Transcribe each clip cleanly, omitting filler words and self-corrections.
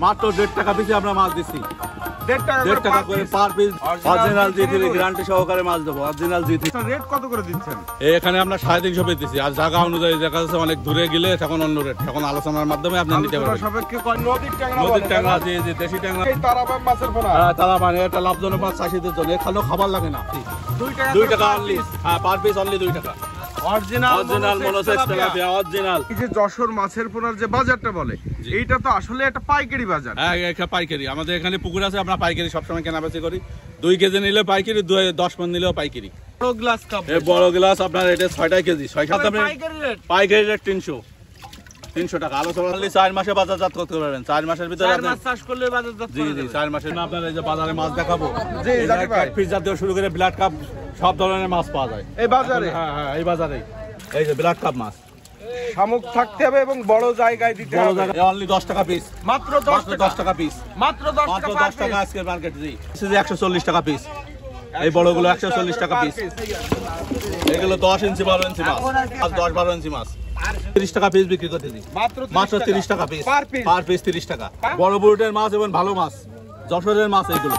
মাত্র 1.5 টাকা পিসে আমরা মাছ দিচ্ছি। 1.5 টাকা করে পার পিস। অরিজিনাল জি3 গ্যারান্টি সহকারে মাছ দেবো। অরিজিনাল জি3 রেট কত করে দিচ্ছেন? এখানে আমরা 350 পেয়ে দিচ্ছি। আর জায়গা অনুযায়ী দেখা যাচ্ছে অনেক দূরে গেলে তখন অন্য রেট, তখন আলোচনার মাধ্যমে আপনি নিতে পারবেন। নদীর ট্যাংরা জি দেশি ট্যাংরা। এই তারাবান মাছের পোনা। হ্যাঁ তারাবান, এটা লাভজনক মাছ চাষীদের জন্য। এখানেও খাবার লাগে না। 2 টাকা অনলি। হ্যাঁ পার পিস অনলি 2 টাকা। Original monosex tilapia original. এই যে যশোর মাছের পোনার যে বাজারটা বলে, এইটা তো আসলে একটা পাইকারি বাজার। হ্যাঁ এটা পাইকারি। আমাদের এখানে পুকুর আছে, আমরা পাইকারি সবসময় কেনাবেচা করি। 2 কেজি নিলে পাইকারি, 10 মণ নিলেও পাইকারি। বড় গ্লাস কাপ, এই বড় গ্লাস আপনার এটা 6 কেজি, 6-7 দামে পাইকারি রেট 300 টাকা। আলোচনা 4 মাসে বাজারজাত করতে পারবেন। 4 মাসের ভিতরে আপনি মাছ চাষ করলে বাজারজাত জি 4 মাসে না। আপনার এই যে বাজারে মাছ দেখাবো, জি জাকির ভাই, ফিশ জাতীয় শুরু করে ব্লাড কাপ সব ধরনের মাছ পাওয়া যায় এই বাজারে। হ্যাঁ এই বাজারে এই যে ব্লাড কাপ মাছ শামুক থাকতে হবে এবং বড় জায়গায় দিতে হবে। অনলি 10 টাকা পিস, মাত্র 10 টাকা পিস, মাত্র 10 টাকা আজকের মার্কেটে। জি 140 টাকা পিস। এই বড়গুলো 140 টাকা পিস। এগুলো 10 ইঞ্চি 12 ইঞ্চি মাছ, 10-12 ইঞ্চি মাছ 30 টাকা পিস বিক্রি করতেছি। মাত্র 30 টাকা পিস, পার পিস 30 টাকা। বড় বুটের মাছ এবং ভালো মাছ, যশোরের মাছ এগুলো।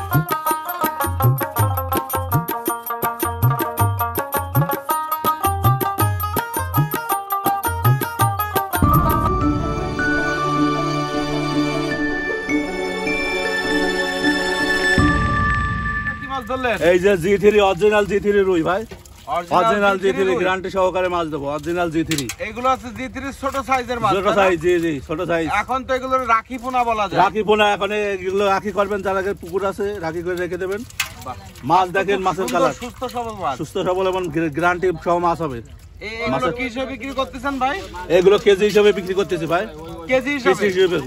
এই যে জি3 অরিজিনাল জি3 রুই ভাই, অরিজিনাল জি3 গ্যারান্টি সহকারে মাছ দেবো। অরিজিনাল জি3 এগুলো আছে জি3 ছোট সাইজের মাছ, ছোট সাইজ জি ছোট সাইজ। এখন তো এগুলো রাখি পোনা বলা যায়। রাখি পোনা এখন এগুলো রাখি করবেন, যার আগে পুকুর আছে রাখি করে রেখে দেবেন। মাছ দেখেন, মাছের কালার সুস্থ সবল মাছ, সুস্থ সবল এবং গ্যারান্টি সহ মাছ হবে। এগুলো কি হিসেবে বিক্রি করতেছেন ভাই? এগুলো কেজি হিসেবে বিক্রি করতেছি ভাই। কেজি হিসেবে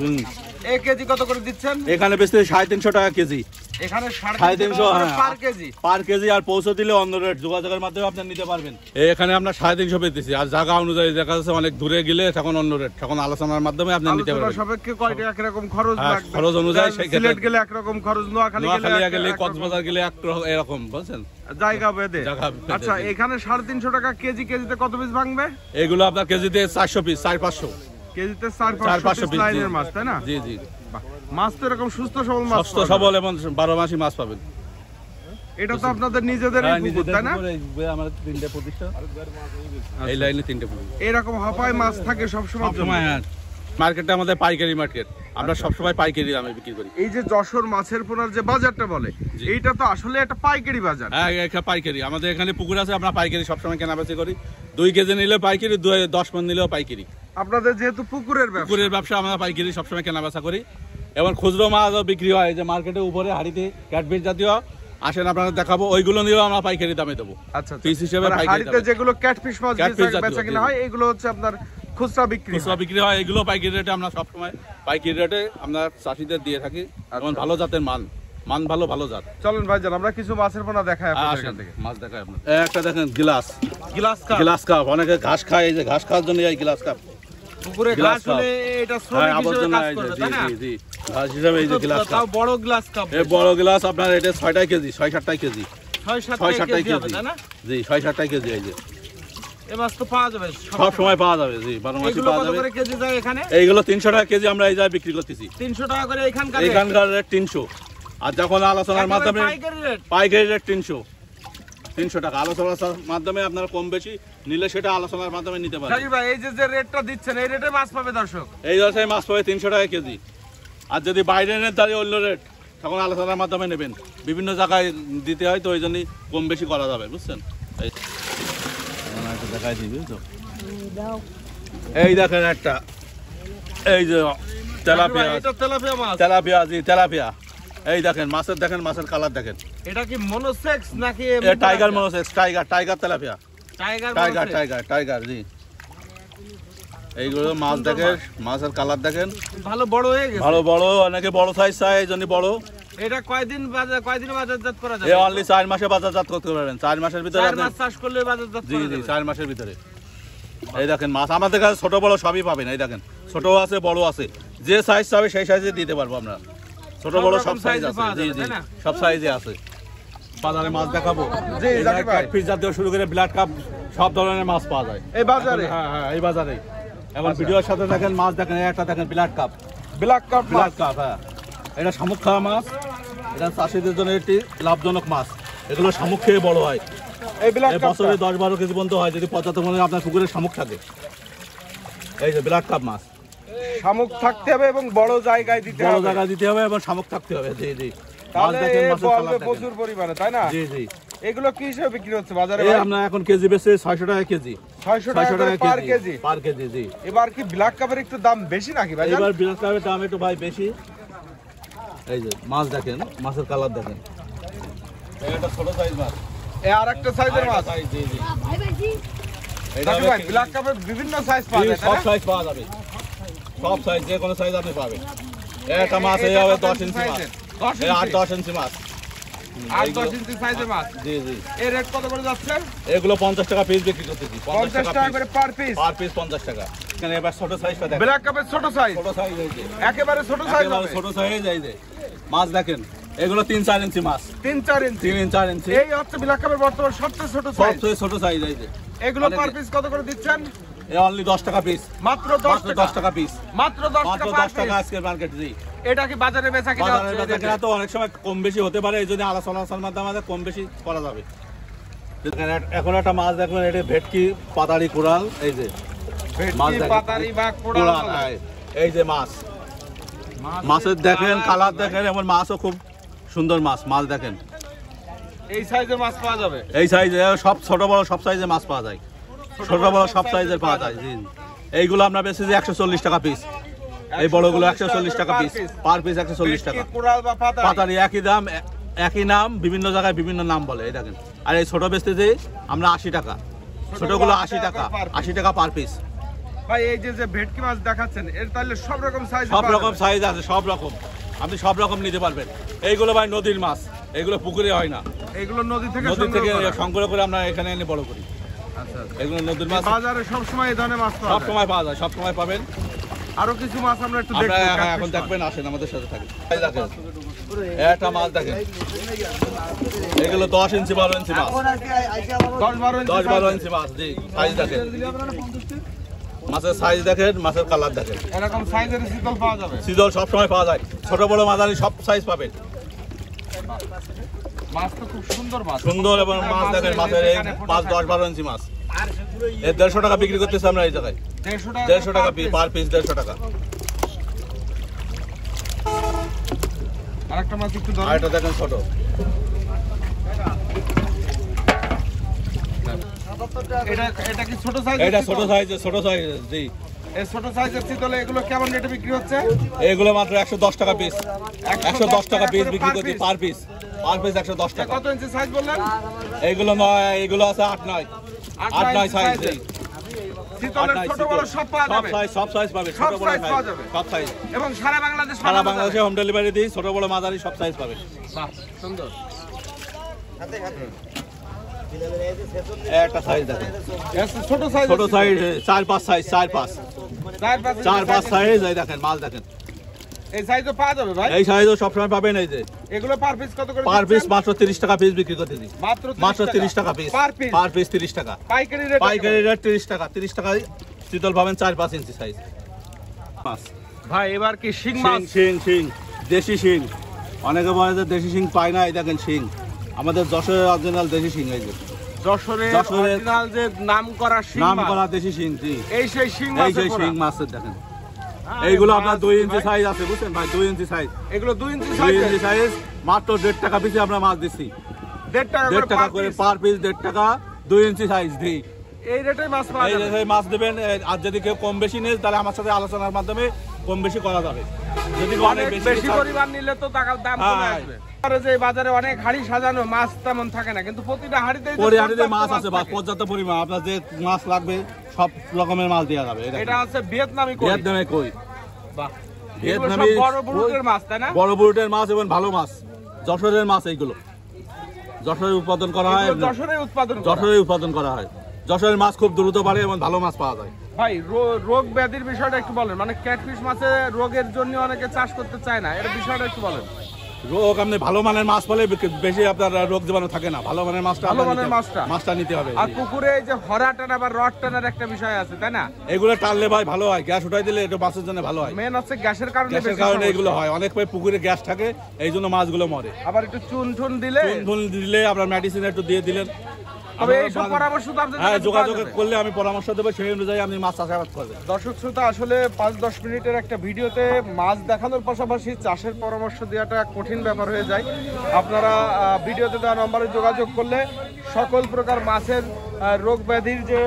এই কেজি কত করে দিচ্ছেন? এখানে বেচতে 350 টাকা কেজি। এখানে 350 পার কেজি, পার কেজি। আর পৌঁছে দিলে অন্য রেট, যোগাযোগের মাধ্যমে আপনি নিতে পারবেন। এখানে আমরা 350 পেতেছি। আর জায়গা অনুযায়ী দেখা যাচ্ছে অনেক দূরে গেলে তখন অন্য রেট, তখন আলোচনার মাধ্যমে আপনি নিতে পারবেন। সাপেক্ষে কয় টাকা কিরকম খরচ লাগবে? খরচ অনুযায়ী সিলেট গেলে একরকম খরচ, নোয়াখালী গেলে কক্সবাজার গেলে এরকম, বুঝছেন, জায়গা ভেদে। আচ্ছা এখানে 350 টাকা কেজি। কেজিতে কত পিস ভাঙবে? এগুলো আপনার কেজিতে 400 পিস, 400-500 কেজিতে 400-500 পিস লাইনের মাছ, তাই না? জি জি। মাছ তো এরকম সুস্থ সবল মাছ, সুস্থ সবল এবং 12 মাসই মাছ পাবেন। এটা তো আপনাদের নিজেদের পুকুর, তাই না? আমাদের 3টে প্রতিষ্ঠান, এই লাইনে 3টে পুকুর। এরকম হাপায় মাছ থাকে সব সময়। হ্যাঁ মার্কেটটা আমাদের পাইকারি মার্কেট, আমরা সব সময় পাইকারি দামে বিক্রি করি। এই যে যশোর মাছের পোনার যে বাজারটা বলে, এইটা তো আসলে একটা পাইকারি বাজার। হ্যাঁ এটা পাইকারি। আমাদের এখানে পুকুর আছে, আমরা পাইকারি সব সময় কেনাবেচা করি। 2 কেজি নিলে পাইকারি, 10 মণ নিলেও পাইকারি। আপনাদের যেহেতু পুকুরের ব্যবসা, আমরা পাইকারি সবসময় কেনাবেচা করি। এবং খুচরো মাছও বিক্রি হয়, যে মার্কেটের উপরে হাড়িতে ক্যাটফিশ জাতীয় আসেন আপনাদের দেখাবো, ওইগুলো নিয়েও আমরা পাইকারি দামে দেবো। আচ্ছা পিস হিসেবে হাড়িতে যেগুলো ক্যাটফিশ মাছ বেচা কিনা হয়, এগুলো হচ্ছে আপনার খুচরা বিক্রি হয়। এগুলো পাইকারি রেটে আমরা সবসময় পাইকারি রেটে আমরা চাষিদের দিয়ে থাকি। এবং ভালো জাতের মান ভালো জাত। চলেন ভাইজান আমরা কিছু মাছের পোনা দেখাই আপনাদের এখান থেকে। মাছ দেখাই আপনাদের। একটা দেখেন গ্লাস কাপ। অনেকে ঘাস খায়, এই যে ঘাস খাওয়ার জন্য এই গ্লাস কাপ। পুকুরে ঘাস হলে এটা শ্রমিক হিসেবে কাজ করবে, তাই না? জি ঘাস হিসেবে এই যে গ্লাস কাপ, বড় গ্লাস কাপ। এই বড় গ্লাস আপনার এটা 6 কেজি, 6-7 কেজি, 6-7 কেজি, তাই না? জি 6-7 কেজি। এই যে এই মাছ তো পাওয়া যাবে সব সময় পাওয়া যাবে। জি 12 মাসই পাওয়া যাবে। কত করে কেজি যায় এখানে? এইগুলো 300 টাকা কেজি আমরা এই জায়গায় বিক্রি করতেছি। 300 টাকা করে এখানকার রেট 300। আর যখন আলোচনার মাধ্যমে পাইকারি রেট 300 টাকা। আলোচনার মাধ্যমে আপনারা কম বেশি নিলে সেটা আলোচনার মাধ্যমে নিতে পারেন। শাকির ভাই এই যে রেটটা দিচ্ছেন, এই রেটে মাছ পাবে দর্শক? এই দশায় মাছ পাবে 300 টাকা কেজি। আর যদি বাইরে নেন তাহলে অন্য রেট, তখন আলোচনার মাধ্যমে নেবেন। বিভিন্ন জায়গায় দিতে হয়, তো ওই জন্যই কম বেশি করা যাবে, বুঝছেন। দেখাই দিই, বুঝছো। এই দেখেন একটা, এই যে তেলাপিয়া। এই দেখেন মাছের কালার দেখেন। এটা কি মনোসেক্স নাকি tiger monosex? Tiger tilapia, tiger জি। এইগুলো মাছ দেখেন, মাছের কালার দেখেন, ভালো বড় হয়ে গেছে, ভালো বড়। অনেকে বড় সাইজ চায়, এই জন্য বড়। এটা কয়দিন বাজারজাত করা যাবে? অনলি 4 মাসে বাজারজাত করতে পারবেন। 4 মাসের ভিতরে 4 মাস চাষ করলে বাজারজাত করা যাবে। 4 মাসের ভিতরে। এই দেখেন মাছ আমাদের কাছে ছোট বড় সবই পাবেন। এই দেখেন ছোট আছে, বড় আছে, যে সাইজ চাবে সেই সাইজে দিতে পারবো আমরা। ছোট বড় সব সাইজ আছে। জি সব সাইজে আছে। বাজারে মাছ দেখাবো, ক্যাটফিশ জাতীয় শুরু করে ব্লাড কাপ সব ধরনের মাছ পাওয়া যায় এই বাজারে। হ্যাঁ এই বাজারে। এবং ভিডিওর সাথে দেখেন মাছ দেখেন, একটা দেখেন ব্লাড কাপ, ব্ল্যাক কাপ মাছ। ব্ল্যাক কাপ, হ্যাঁ। এটা শামুক খাওয়া মাছ, এটা চাষিদের জন্য একটি লাভজনক মাছ। এগুলো শামুক খেয়ে বড় হয়। এই ব্ল্যাক কাপ বছরে 10-12 কেজি পর্যন্ত হয় যদি পর্যাপ্ত পরিমাণে আপনার পুকুরে শামুক থাকে। এই যে ব্ল্যাক কাপ মাছ, শামুক থাকতে হবে এবং বড় জায়গায় দিতে বড় হবে। জায়গা দিতে হবে এবং শামুক থাকতে হবে। জি জি, মাছ তাহলে দেখেন, মাছের বলবে কালার দেখেন। প্রচুর পরিমাণে, তাই না? জি জি। এগুলো কি হিসেবে বিক্রি হচ্ছে বাজারে? এই আমরা এখন কেজি বেচে 600 টাকা কেজি। 600 টাকা পার কেজি। পার কেজি, জি। এবার কি ব্ল্যাক কাপের একটু দাম বেশি নাকি ভাই? এবার ব্ল্যাক কাপের দাম একটু ভাই বেশি। এই যে মাছ দেখেন, মাছের কালার দেখেন। এটা ছোট সাইজ মাছ, এই আরেকটা সাইজের মাছ। জি জি। এটা ভাই ব্ল্যাক কাপের বিভিন্ন সাইজ পাওয়া যায়, সব তাই না? সাইজ পাওয়া যাবে, সব সাইজ, যে কোনো সাইজ আপনি পাবেন। একটা মাছ এই হবে 10 ইঞ্চি মাছ, 8-10 ইঞ্চি মাছ, 8-10 ইঞ্চি সাইজের মাছ। জি জি। এই রেট কত করে যাচ্ছে? এগুলো 50 টাকা পিস বিক্রি করতেছি। 50 টাকা করে পার পিস। পার পিস 50 টাকা। এখানে এবার ছোট সাইজটা দেখেন, ব্ল্যাক কাপের ছোট সাইজ, ছোট সাইজ এই যে, একেবারে ছোট সাইজ একেবারে হবে। ছোট সাইজ এই যে মাছ দেখেন। এগুলো 3-4 ইঞ্চি মাছ, 3-4 ইঞ্চি। 3-4 ইঞ্চি। এই হচ্ছে ব্ল্যাক কাপের বর্তমান সবচেয়ে ছোট সাইজ। সবচেয়ে ছোট সাইজ এই যে। এগুলো পার পিস কত করে দিচ্ছেন? এ অনলি 10 টাকা পিস, মাত্র মাত্র 10 10 টাকা। টাকা পিস, মাত্র 10 মাত্র টাকা 10 টাকা পার আজকের মার্কেট। জি, পিস। এটা কি বাজারে বেচা কিনা বাজারে হচ্ছে? বেচা কেনা তো অনেক সময় কম বেশি হতে পারে, এই জন্য আলোচনার মাধ্যমে আমাদের কম বেশি করা যাবে। এখন একটা মাছ দেখবেন, এটা ভেটকি পাতারি কোরাল। এই যে মাছ ভেটকি, দেখেন, পাতারি বা কোরাল। কোরাল, হ্যাঁ। এই যে মাছ, মাছের দেখেন কালার দেখেন, এমন মাছও খুব সুন্দর মাছ। মাছ দেখেন, এই সাইজের মাছ পাওয়া যাবে। এই সাইজে সব ছোট বড় সব সাইজের মাছ পাওয়া যায়, ছোট বড় সব সাইজের পাওয়া যায়। জি, এইগুলো আমরা বেশি যে 140 টাকা পিস। এই বড়গুলো 140 টাকা পিস, পার পিস 140 টাকা। ভেটকি, কোরাল বা পাতারি। পাতারি একই দাম, একই নাম, বিভিন্ন জায়গায় বিভিন্ন নাম বলে। এই দেখেন, আর এই ছোট বেচতে যে আমরা 80 টাকা, ছোটগুলো 80 টাকা, 80 টাকা পার পিস। ভাই এই যে ভেটকি মাছ দেখাচ্ছেন, এর তাহলে সব রকম সাইজ, সব রকম সাইজ আছে, সব রকম, আপনি সব রকম নিতে পারবেন। এইগুলো ভাই নদীর মাছ, এগুলো পুকুরে হয় না, এগুলো নদী থেকে নদী সংগ্রহ থেকে করা। সংগ্রহ করে আমরা এখানে এনে বড় করি। আচ্ছা, এগুলো নদীর মাছ, বাজারে সব সময় এই ধরনের মাছ পাওয়া সব যায়। সময় পাওয়া যায়, সব সময় পাবেন। আরো কিছু মাছ আমরা একটু আমরা দেখবো। এখন catfish মাছ। দেখবেন, আসেন আমাদের সাথে থাকেন। এই দেখেন, একটা মাছ দেখেন, এগুলো 10 ইঞ্চি 12 ইঞ্চি মাছ, 10-12 ইঞ্চি 10-12 size। ইঞ্চি মাছ। জি, সাইজ দেখেন, মাছের সাইজ দেখেন, মাছের কালার দেখেন। এরকম সাইজের শীতল পাওয়া যাবে। সিজল সব সময় পাওয়া যায়, ছোট বড় মাঝারি সব সাইজ পাবেন। মাছ তো খুব সুন্দর মাছ। সুন্দর এবং মাছ দেখেন, মাছের এই মাছ 10-12 ইঞ্চি মাছ। এর 150 টাকা বিক্রি করতেছি আমরা এই জায়গায়, 150 টাকা পিস, পার পিস 150 টাকা। আরেকটা মাছ একটু আর ধরুন। এটা দেখেন ছোট, এটা কি ছোট সাইজ? এটা ছোট সাইজ, ছোট সাইজ। জি, এই ছোট সাইজের শীতলে এগুলো কেমন রেটে বিক্রি হচ্ছে? এগুলো মাত্র 110 টাকা পিস, 110 টাকা পিস বিক্রি করছি, পার পিস, পার পিস 110 টাকা। কত ইঞ্চি সাইজ বললেন? এইগুলো নয়, এগুলো আছে 8-9, 8-9 সাইজ। শীতলের ছোট বড় সব পাওয়া সব যাবে সাইজ, সব সাইজ পাবে, সব ছোট বড় size পাওয়া যাবে। সব সাইজ। এবং সারা বাংলাদেশ সারা বাংলাদেশে হোম ডেলিভারি দিই, ছোট বড় মাঝারি সব সাইজ পাবে। বাহ, সুন্দর। একটা সাইজ দেখেন, ছোট সাইজ, ছোট সাইজ 4-5 সাইজ, 4-5 4-5 সাইজ। এই দেখেন মাছ দেখেন, এই সাইজও পাওয়া যাবে ভাই। এই সাইজও সবসময় পাবেন। এই যে এগুলো পার পিস কত করে পার পিস দিচ্ছেন? মাত্র 30 টাকা পিস বিক্রি করতেছি, মাত্র 30 টাকা piece, per piece. Per piece 30 টাকা। পাইকারি রেট। পাইকারি রেট 30 টাকা, 30 টাকায় শীতল পাবেন 4-5 ইঞ্চি সাইজ মাছ। ভাই এবার কি শিং শিং, মাছ? শিং, শিং, দেশি শিং। অনেকে বলে যে দেশি শিং পায় না, এই দেখেন শিং, আমাদের যশোরের অরিজিনাল দেশি শিং। এই যে যশোরের যশোরের অরিজিনাল যে নাম করা শিং নাম মাছ। করা দেশি শিং। জি, এই সেই শিং এই মাছ। যে শিং মাছের দেখেন, এইগুলো আপনার 2 ইঞ্চি সাইজ আছে, বুঝছেন ভাই, 2 ইঞ্চি সাইজ, এগুলো 2 ইঞ্চি 2 সাইজ। ইঞ্চি সাইজ, মাত্র 1.5 টাকা পিসে আমরা মাছ দিচ্ছি, 1.5 টাকা 1.5 টাকা করে পার পিস, 1.5 টাকা, 2 ইঞ্চি সাইজ দিই। এই রেটে মাছ পাওয়া এই যাবে। যে মাছ দেবেন, আর যদি কেউ কম বেশি নেয় তাহলে আমার সাথে আলোচনার মাধ্যমে কম বেশি করা যাবে। যদি অনেক অনেক বেশি পরিমাণ নিলে তো টাকার দাম কমে হ্যাঁ। আসবে। আর যে বাজারে অনেক হাড়ি সাজানো মাছ তেমন থাকে না, কিন্তু প্রতিটা হাড়িতেই যে পরিহাটিতে পর্যাপ্ত মাছ আছে বা থাকে। পর্যাপ্ত পরিমাণ, আপনার যে মাছ লাগবে সব রকমের মাছ দেওয়া যাবে। এই দেখেন, এটা আছে ভিয়েতনামি কই। ভিয়েতনামে কই, বাহ, এগুলো ভিয়েতনামি সব বড় ব্রুটের মাছ, তাই না? বড় বুটের মাছ এবং ভালো মাছ, যশোরের মাছ। এইগুলো যশোরে উৎপাদন করা হয়, এগুলো যশোরে উৎপাদন করা। যশোরে উৎপাদন করা হয়। যশোরের মাছ খুব দ্রুত বাড়ে এবং ভালো মাছ পাওয়া যায়। ভাই রোগ ব্যাধির বিষয়টা একটু বলেন, মানে ক্যাটফিশ মাছে রোগের জন্য অনেকে চাষ করতে চায় না, এর বিষয়টা একটু বলেন। রোগ আপনি ভালো মানের মাছ বলে বেশি আপনার রোগ জীবাণু থাকে না। ভালো মানের মাছটা ভালো মানের মাছটা নিতে হবে। আর পুকুরে এই যে হরা টানা বা রড টানার একটা বিষয় আছে, তাই না? এগুলো টানলে ভাই ভালো হয়, গ্যাস উঠাই দিলে এটা মাছের জন্য ভালো হয়। মেন হচ্ছে গ্যাসের কারণে এগুলো হয়। অনেক ভাই পুকুরে গ্যাস থাকে, এই জন্য মাছগুলো মরে। আবার একটু চুন দিলে আপনার মেডিসিন একটু দিয়ে দিলেন। তবে এইসব পরামর্শ তো আপনাদের কাছে যোগাযোগ করলে আমি পরামর্শ দেবো, সেই অনুযায়ী আপনি মাছ চাষাবাদ করবেন। দর্শক শ্রোতা, আসলে 5-10 মিনিটের একটা ভিডিওতে মাছ দেখানোর পাশাপাশি চাষের পরামর্শ দেওয়াটা কঠিন ব্যাপার হয়ে যায়। আপনারা ভিডিওতে দেওয়া নম্বরে যোগাযোগ করলে সকল প্রকার মাছের রোগ ব্যাধির যে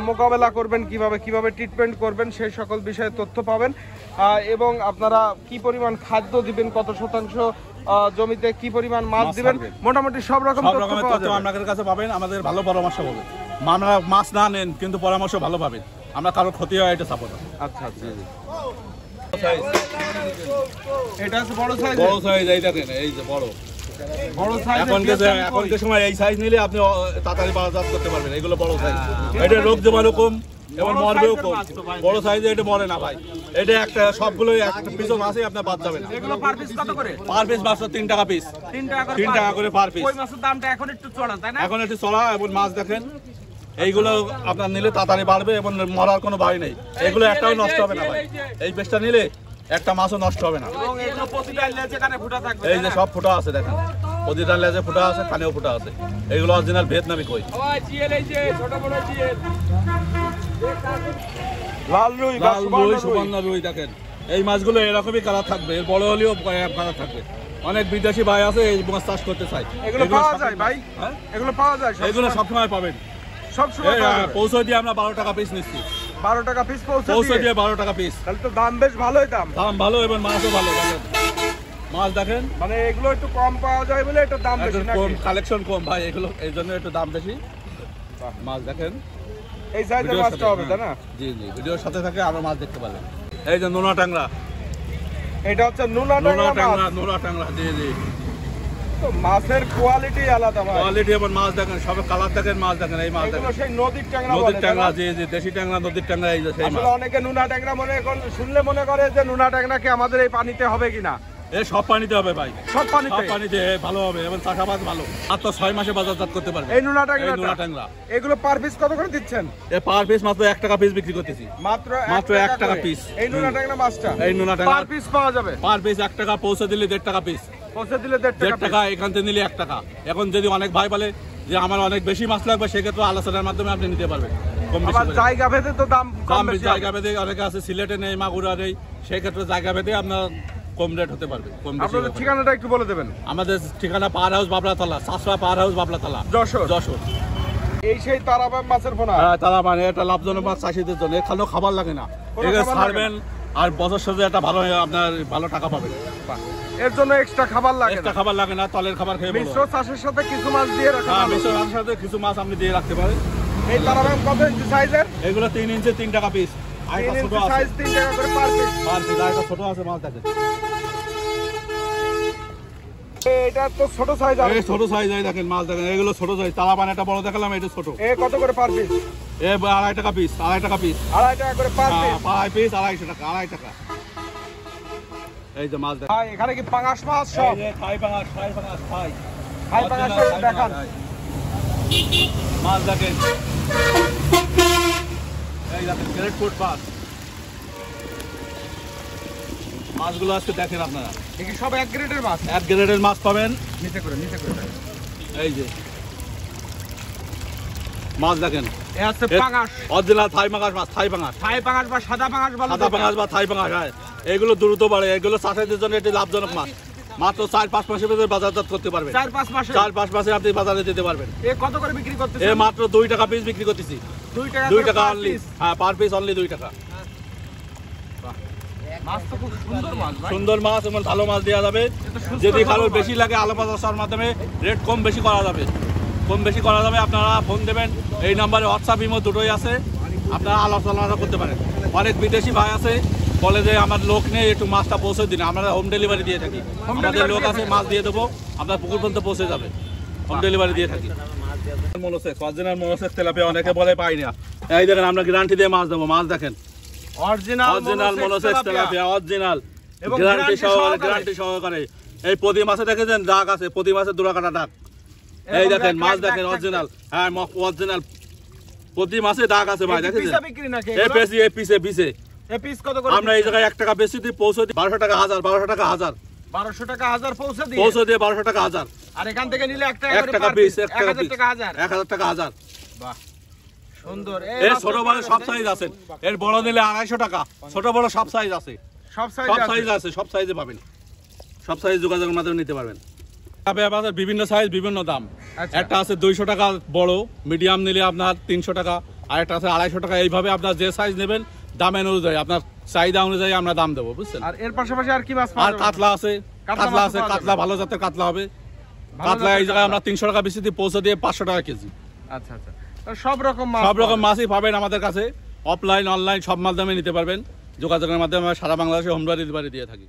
মোকাবেলা করবেন, কিভাবে ট্রিটমেন্ট করবেন, সেই সকল বিষয়ে তথ্য পাবেন। এবং আপনারা কি পরিমাণ খাদ্য দিবেন, কত শতাংশ জমিতে কি পরিমাণ মাছ দিবেন, মোটামুটি সব রকম তথ্য আপনাদের কাছে পাবেন। আমাদের ভালো পরামর্শ পাবেন। আমরা মাছ না নেন কিন্তু পরামর্শ ভালো পাবেন। আমরা কারোর ক্ষতি হয় এটা সাপোর্ট। আচ্ছা, এটা আছে বড় সাইজ, এই দেখেন, এই যে বড় সাইজ। এখনকার সময় এই সাইজ নিলে আপনি তাড়াতাড়ি বাজারজাত করতে পারবেন। এগুলো বড় সাইজ, এটা রোগ জীবাণু কম এবং মরবেও কম। বড় সাইজে এটা মরে না ভাই। এটা একটা সবগুলো একটা পিসও মাছই আপনার বাদ যাবে না। এগুলো পার পিস কত করে? পার পিস মাত্র 3 টাকা পিস। 3 টাকা করে পার পিস। ওই মাছের দামটা এখন একটু চড়া, তাই না? এখন একটু চড়া। এবং মাছ দেখেন, এইগুলো আপনার নিলে তাড়াতাড়ি বাড়বে এবং মরার কোনো ভয় নেই। এগুলো একটাও নষ্ট হবে না ভাই। এই পেঁচটা নিলে একটা মাছও নষ্ট হবে না। এবং এগুলো প্রতিটা লেজে কানে ফুটা থাকবে। এই যে সব ফুটা আছে দেখেন, প্রতিটা লেজে ফুটা আছে, কানেও ফুটা আছে। এগুলো অরিজিনাল ভিয়েতনামি কই। লাল রুই, সুবর্ণ রুই দেখেন। এই মাছগুলো এরকমই কালার থাকবে, এর বড় হলেও কালার থাকবে। অনেক বিদেশি ভাই আছে এই মাছ চাষ করতে চাই। এগুলো পাওয়া যায় ভাই? এগুলো পাওয়া যায়? এগুলো সবসময় পাবেন। সবসময় পৌঁছে দিয়ে আমরা 12 টাকা পিস নিচ্ছি। 12 টাকা পিস পৌঁছে দিয়ে 12 টাকা পিস। তাহলে তো দাম বেশ ভালোই। দাম ভালো এবং মাছও ভালো। মাছ দেখেন, মানে এগুলো একটু কম পাওয়া যায় বলে এটা দাম বেশি, কম কালেকশন কম ভাই, এগুলো এই জন্য একটু দাম বেশি। মাছ দেখেন, এই সাইজের মাছটা হবে, তাই না? জি, ভিডিওর সাথে থাকে আমরা মাছ দেখতে পাবেন। এই যে নোনা ট্যাংরা, এটা হচ্ছে নোনা ট্যাংরা। জি, তো মাছের কোয়ালিটি আলাদা ভাই। কোয়ালিটি এবং মাছ দেখেন, সব কালার দেখেন, মাছ দেখেন। এই মাছ দেখেন, সেই নদীর ট্যাংরা বলে। নদীর ট্যাংরা, জি, দেশি ট্যাংরা, নদীর ট্যাংরা। এই যে সেই মাছ। অনেকে নোনা ট্যাংরা শুনলে মনে করে যে নোনা ট্যাংরা কি আমাদের এই পানিতে হবে কিনা। সব পানিতে হবে ভাই, সব পানিতে ভালো হবে এবং চাষাবাদ ভালো। আর তো 6 মাসে বাজারজাত করতে পারবে এই নোনা ট্যাংরা। এগুলো পার পিস কত করে দিচ্ছেন? পার পিস মাত্র 1 টাকা পিস বিক্রি করতেছি। মাত্র 1 টাকা পিস। এই নোনা ট্যাংরা মাছটা, এই নোনা ট্যাংরা পার পিস পাওয়া যাবে? পার পিস 1 টাকা, পৌঁছে দিলে 1.5 টাকা পিস। পৌঁছে দিলে 1.5 টাকা, এখান থেকে নিলে 1 টাকা। এখন যদি অনেক ভাই বলে যে আমার অনেক বেশি মাছ লাগবে, সেক্ষেত্রে আলোচনার মাধ্যমে আপনি নিতে পারবেন। কম বেশি জায়গা ভেদে তো দাম জায়গা ভেদে অনেকে আছে, সিলেটে নেই, মাগুরা নেই, সেক্ষেত্রে জায়গা ভেদে আপনার কম রেট হতে পারবে। আপনাদের ঠিকানাটা একটু বলে দেবেন। আমাদের ঠিকানা power house Bablatala, Sasra power house Bablatala, Jessore. এই সেই তারাবান মাছের পোনা। হ্যাঁ, তারাবান। এটা লাভজনক মাছ চাষিদের জন্য। এখানেও খাবার লাগে না, এটা ছাড়বেন আর বছর সাথে একটা আপনার ভালো টাকা পাবেন। এর জন্য এক্সট্রা খাবার লাগে না, তলের খাবার খেয়ে মিশ্র চাষের সাথে কিছু মাছ দিয়ে রাখা। হ্যাঁ, মিশ্র চাষের সাথে কিছু মাছ আপনি দিয়ে রাখতে পারেন। এই তারাবান কত ইঞ্চি সাইজের? এগুলো 3 ইঞ্চি, 3 টাকা পিস। আর এটা ছোট আছে, সাইজ 3 টাকা করে পার পিস। আর এটা ছোট আছে মাছ দেখেন। এটা তো ছোট সাইজ আছে। এই ছোট সাইজ দেখেন, মাছ দেখেন। এগুলো ছোট সাইজ। তালাবান একটা বড় দেখালাম, এটা ছোট। কত করে পার পিস? 2.5 টাকা পিস। 2.5 টাকা পিস। 2.5 টাকা করে পার পিস। পার পিস 250 টাকা। 2.5 টাকা। এই যে মাছ দেখেন। এখানে কি পাঙাশ মাছ সব? এই যে খাই পাঙাশ। খাই পাঙাশ দেখান। মাছ দেখেন, এই দেখেন গ্রেড ফুড মাছ। মাছগুলো আজকে দেখেন আপনারা। এই সব 1 গ্রেডের মাছ? 1 গ্রেডের মাছ পাবেন। নিচে করে এই যে মাছ দেখেন, আছে পাঙাশ, অরিজিনাল থাই পাঙাশ মাছ। থাই পাঙাশ বা সাদা পাঙাশ বলে। সাদা পাঙাশ বা থাই পাঙাশ। এগুলো দ্রুত বাড়ে। এগুলো চাষিদের জন্য একটি লাভজনক মাছ। মাত্র 4-5 মাসের ভিতরে বাজারজাত করতে পারবেন। 4-5 মাসে আপনি বাজারে দিতে পারবেন। কত করে বিক্রি করতেছেন? মাত্র 2 টাকা পিস বিক্রি করতেছি। 2 টাকা অনলি। হ্যাঁ, পার পিস অনলি 2 টাকা। মাছ তো খুব সুন্দর মাছ ভাই। সুন্দর মাছ এবং ভালো মাছ দেওয়া যাবে। যদি কারোর বেশি লাগে আলাদা আলোচনার মাধ্যমে রেট কম বেশি করা যাবে। আপনারা ফোন দেবেন। এই নাম্বারে হোয়াটসঅ্যাপ, ইমো দুটোই আছে। আপনারা আলোচনা করতে পারেন। অনেক বিদেশি ভাই আছে, বলে যে আমার লোক নেই, একটু মাছটা পৌঁছে দিন। আমরা হোম ডেলিভারি দিয়ে থাকি। আমাদের লোক আছে, মাছ দিয়ে দেবো, আপনার পুকুর পর্যন্ত পৌঁছে যাবে। হোম ডেলিভারি দিয়ে থাকি। অরিজিনাল মোনোসেক্স তেলাপিয়া অনেকে বলে পাই না। এই দেখেন, আমরা গ্যারান্টি দিয়ে মাছ দেবো। মাছ দেখেন, original monosex tilapia, original guarantee সহকারে। এই প্রতি মাসে দেখেছেন দাগ আছে, প্রতি মাসে দুরা কাটা দাগ। এই দেখেন মাছ দেখেন অরিজিনাল, হ্যাঁ অরিজিনাল প্রতি মাসে দাগ আছে ভাই দেখেছেন। এই পিসে এই পিসে পিসে এই পিস কত করে? আমরা এই জায়গায় 1 টাকা বেশি দিই, পৌঁছে দিই 1200 টাকা হাজার, 1200 টাকা হাজার, 1200 টাকা হাজার পৌঁছে দিয়ে। 1200 টাকা হাজার। আর এখান থেকে নিলে 1 টাকা 1 টাকা পিস, 1 টাকা 1000 টাকা হাজার, 1000 টাকা হাজার। বাহ সুন্দর। এই ছোট বড় সব সাইজ আছে, এর বড় নিলে 250 টাকা, ছোট বড় সব সাইজ আছে, সব সব সাইজ সাইজ আছে, সব সাইজে পাবেন, সব সাইজ যোগাযোগের মাধ্যমে নিতে পারবেন। বাজার বিভিন্ন সাইজ বিভিন্ন দাম। আচ্ছা। একটা আছে 200 টাকা বড়, মিডিয়াম নিলে আপনার 300 টাকা, আর একটা আছে 250 টাকা। এইভাবে আপনার যে সাইজ নেবেন দামের অনুযায়ী, আপনার চাহিদা অনুযায়ী আমরা দাম দেবো, বুঝছেন। আর এর পাশাপাশি আর কি মাছ আর পাওয়া যাবে? কাতলা আছে, কাতলা কাতলা মাছ আছে, পাওয়া কাতলা যাবে? ভালো জাতের কাতলা হবে। ভালো কাতলা এই জাতের জায়গায় কাতলা। আমরা 300 টাকা বেশি দিয়ে পৌঁছে দিয়ে 500 টাকা কেজি। আচ্ছা আচ্ছা, তো সব রকম মাছ, সব রকম মাছই পাবেন আমাদের কাছে, অফলাইন অনলাইন সব মাধ্যমে নিতে পারবেন। যোগাযোগের মাধ্যমে আমরা সারা বাংলাদেশে হোম ডেলিভারি দিয়ে থাকি।